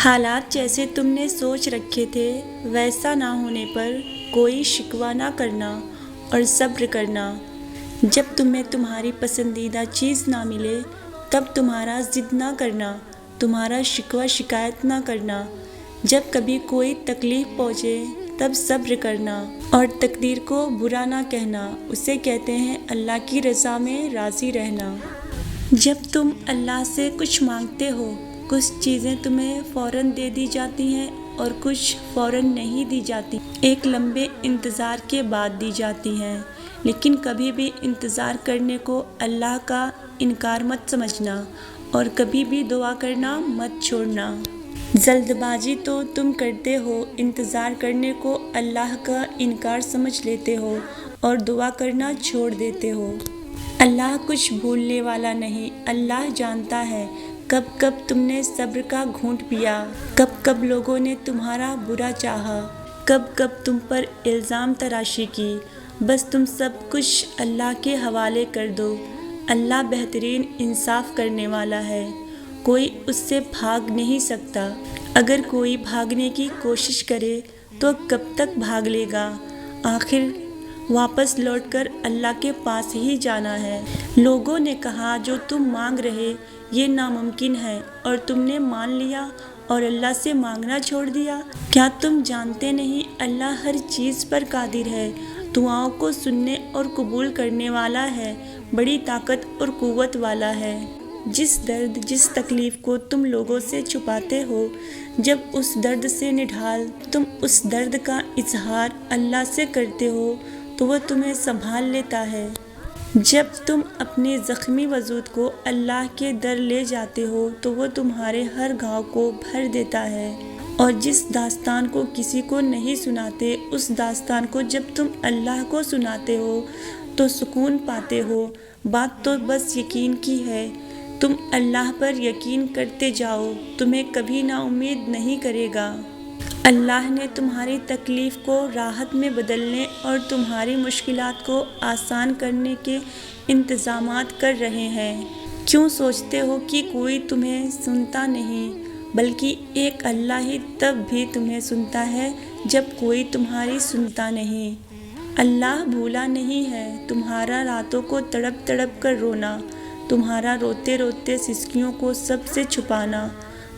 حالات جیسے تم نے سوچ رکھے تھے ویسا نہ ہونے پر کوئی شکوہ نہ کرنا اور صبر کرنا۔ جب تمہیں تمہاری پسندیدہ چیز نہ ملے تب تمہارا ضد نہ کرنا، تمہارا شکوہ شکایت نہ کرنا۔ جب کبھی کوئی تکلیف پہنچے تب صبر کرنا اور تقدیر کو برا نہ کہنا، اسے کہتے ہیں اللہ کی رضا میں راضی رہنا۔ جب تم اللہ سے کچھ مانگتے ہو، کچھ چیزیں تمہیں فوراً دے دی جاتی ہیں اور کچھ فوراً نہیں دی جاتی، ایک لمبے انتظار کے بعد دی جاتی ہیں۔ لیکن کبھی بھی انتظار کرنے کو اللہ کا انکار مت سمجھنا اور کبھی بھی دعا کرنا مت چھوڑنا۔ جلد بازی تو تم کرتے ہو، انتظار کرنے کو اللہ کا انکار سمجھ لیتے ہو اور دعا کرنا چھوڑ دیتے ہو۔ اللہ کچھ بھولنے والا نہیں، اللہ جانتا ہے کب کب تم نے صبر کا گھونٹ پیا، کب کب لوگوں نے تمہارا برا چاہا، کب کب تم پر الزام تراشی کی۔ بس تم سب کچھ اللہ کے حوالے کر دو، اللہ بہترین انصاف کرنے والا ہے، کوئی اس سے بھاگ نہیں سکتا۔ اگر کوئی بھاگنے کی کوشش کرے تو کب تک بھاگ لے گا، آخر واپس لوٹ کر اللہ کے پاس ہی جانا ہے۔ لوگوں نے کہا جو تم مانگ رہے یہ ناممکن ہے اور تم نے مان لیا اور اللہ سے مانگنا چھوڑ دیا۔ کیا تم جانتے نہیں اللہ ہر چیز پر قادر ہے، دعاؤں کو سننے اور قبول کرنے والا ہے، بڑی طاقت اور قوت والا ہے۔ جس درد جس تکلیف کو تم لوگوں سے چھپاتے ہو، جب اس درد سے نڈھال تم اس درد کا اظہار اللہ سے کرتے ہو تو وہ تمہیں سنبھال لیتا ہے۔ جب تم اپنے زخمی وجود کو اللہ کے در لے جاتے ہو تو وہ تمہارے ہر گھاؤ کو بھر دیتا ہے، اور جس داستان کو کسی کو نہیں سناتے اس داستان کو جب تم اللہ کو سناتے ہو تو سکون پاتے ہو۔ بات تو بس یقین کی ہے، تم اللہ پر یقین کرتے جاؤ، تمہیں کبھی نا امید نہیں کرے گا۔ اللہ نے تمہاری تکلیف کو راحت میں بدلنے اور تمہاری مشکلات کو آسان کرنے کے انتظامات کر رہے ہیں۔ کیوں سوچتے ہو کہ کوئی تمہیں سنتا نہیں، بلکہ ایک اللہ ہی تب بھی تمہیں سنتا ہے جب کوئی تمہاری سنتا نہیں۔ اللہ بھولا نہیں ہے تمہارا راتوں کو تڑپ تڑپ کر رونا، تمہارا روتے روتے سسکیوں کو سب سے چھپانا،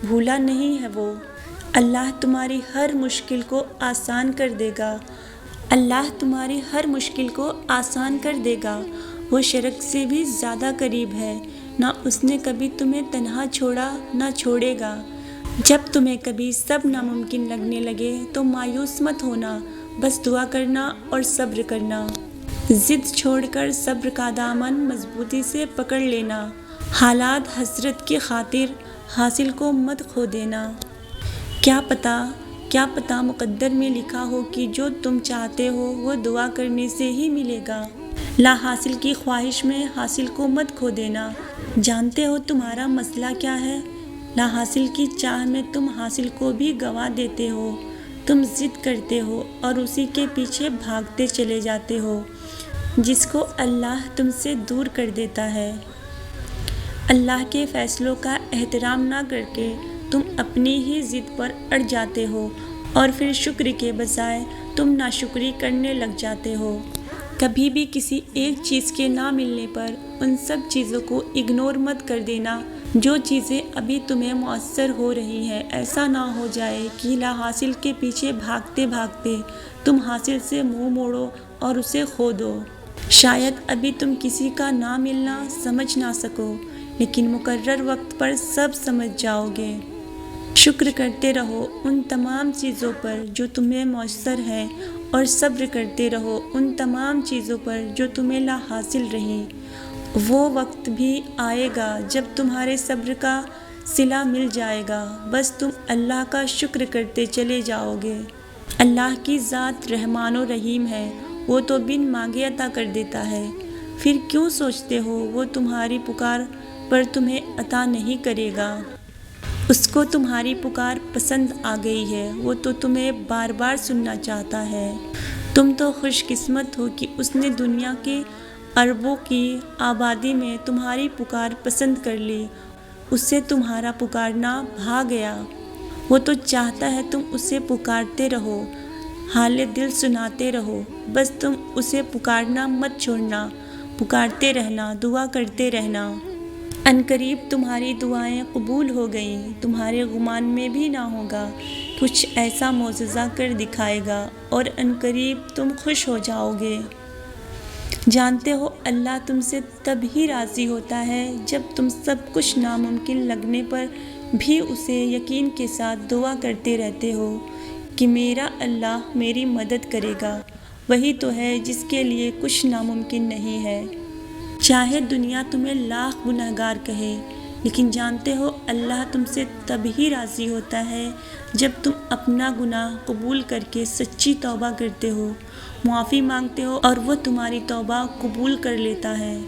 بھولا نہیں ہے وہ۔ اللہ تمہاری ہر مشکل کو آسان کر دے گا، اللہ تمہاری ہر مشکل کو آسان کر دے گا۔ وہ شرک سے بھی زیادہ قریب ہے، نہ اس نے کبھی تمہیں تنہا چھوڑا نہ چھوڑے گا۔ جب تمہیں کبھی سب ناممکن لگنے لگے تو مایوس مت ہونا، بس دعا کرنا اور صبر کرنا۔ ضد چھوڑ کر صبر کا دامن مضبوطی سے پکڑ لینا، حالات حسرت کی خاطر حاصل کو مت کھو دینا۔ کیا پتہ مقدر میں لکھا ہو کہ جو تم چاہتے ہو وہ دعا کرنے سے ہی ملے گا۔ لا حاصل کی خواہش میں حاصل کو مت کھو دینا۔ جانتے ہو تمہارا مسئلہ کیا ہے؟ لا حاصل کی چاہ میں تم حاصل کو بھی گنوا دیتے ہو، تم ضد کرتے ہو اور اسی کے پیچھے بھاگتے چلے جاتے ہو جس کو اللہ تم سے دور کر دیتا ہے۔ اللہ کے فیصلوں کا احترام نہ کر کے تم اپنی ہی ضد پر اڑ جاتے ہو اور پھر شکر کے بجائے تم ناشکری کرنے لگ جاتے ہو۔ کبھی بھی کسی ایک چیز کے نہ ملنے پر ان سب چیزوں کو اگنور مت کر دینا جو چیزیں ابھی تمہیں میسر ہو رہی ہیں۔ ایسا نہ ہو جائے کہ لا حاصل کے پیچھے بھاگتے بھاگتے تم حاصل سے منہ موڑو اور اسے کھو دو۔ شاید ابھی تم کسی کا نہ ملنا سمجھ نہ سکو، لیکن مقرر وقت پر سب سمجھ جاؤ گے۔ شکر کرتے رہو ان تمام چیزوں پر جو تمہیں میسر ہیں اور صبر کرتے رہو ان تمام چیزوں پر جو تمہیں لا حاصل رہیں۔ وہ وقت بھی آئے گا جب تمہارے صبر کا صلہ مل جائے گا، بس تم اللہ کا شکر کرتے چلے جاؤ گے۔ اللہ کی ذات رحمان و رحیم ہے، وہ تو بن مانگے عطا کر دیتا ہے۔ پھر کیوں سوچتے ہو وہ تمہاری پکار پر تمہیں عطا نہیں کرے گا؟ اس کو تمہاری پکار پسند آ گئی ہے، وہ تو تمہیں بار بار سننا چاہتا ہے۔ تم تو خوش قسمت ہو کہ اس نے دنیا کے اربوں کی آبادی میں تمہاری پکار پسند کر لی، اس سے تمہارا پکارنا بھا گیا۔ وہ تو چاہتا ہے تم اسے پکارتے رہو، حال دل سناتے رہو، بس تم اسے پکارنا مت چھوڑنا، پکارتے رہنا، دعا کرتے رہنا۔ عنقریب تمہاری دعائیں قبول ہو گئیں، تمہارے گمان میں بھی نہ ہوگا، کچھ ایسا معجزہ کر دکھائے گا اور عنقریب تم خوش ہو جاؤ گے۔ جانتے ہو اللہ تم سے تب ہی راضی ہوتا ہے جب تم سب کچھ ناممکن لگنے پر بھی اسے یقین کے ساتھ دعا کرتے رہتے ہو کہ میرا اللہ میری مدد کرے گا۔ وہی تو ہے جس کے لیے کچھ ناممکن نہیں ہے۔ چاہے دنیا تمہیں لاکھ گنہگار کہے، لیکن جانتے ہو اللہ تم سے تب ہی راضی ہوتا ہے جب تم اپنا گناہ قبول کر کے سچی توبہ کرتے ہو، معافی مانگتے ہو اور وہ تمہاری توبہ قبول کر لیتا ہے۔